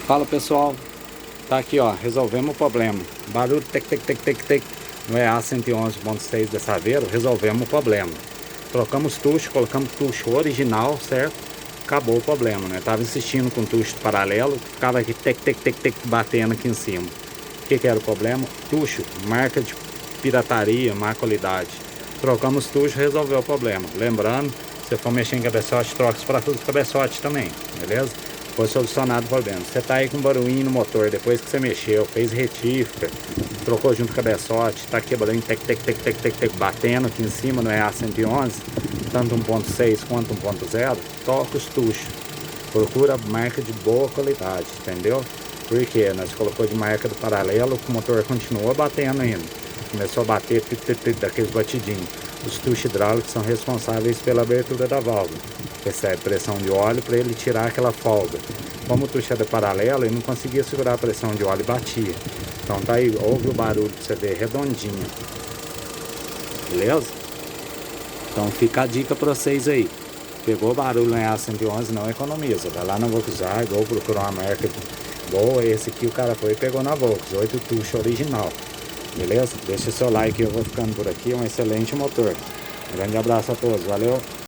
Fala pessoal, tá aqui ó, resolvemos o problema. Barulho tec tec tec tec tec no EA 111.6 da Saveiro, resolvemos o problema. Trocamos tucho, colocamos tucho original, certo? Acabou o problema, né? Tava insistindo com tucho paralelo, ficava aqui tec tec tec tec batendo aqui em cima. O que era o problema? Tucho, marca de pirataria, má qualidade. Trocamos tucho, resolveu o problema. Lembrando, se for mexer em cabeçote, troca os parafusos do cabeçote também, beleza? Foi solucionado o problema. Você tá aí com barulhinho no motor, depois que você mexeu, fez retífica, trocou junto com o cabeçote, tá quebrando, tec, tec, tec, tec, tec, tec, batendo aqui em cima no EA111, tanto 1.6 quanto 1.0, toca os tuchos. Procura marca de boa qualidade, entendeu? Porque nós colocou de marca do paralelo, o motor continua batendo ainda. Começou a bater daqueles batidinhos. Os tuchos hidráulicos são responsáveis pela abertura da válvula. Recebe pressão de óleo para ele tirar aquela folga. Como o tucho era paralelo, ele não conseguia segurar a pressão de óleo e batia. Então tá aí, ouve o barulho pra você ver, redondinho. Beleza? Então fica a dica para vocês aí. Pegou barulho no EA111, não economiza. Vai lá na Volkswagen ou procura uma marca boa. Esse aqui o cara foi e pegou na Volkswagen, 8 tucho original. Beleza? Deixa seu like, eu vou ficando por aqui. Um excelente motor. Um grande abraço a todos, valeu!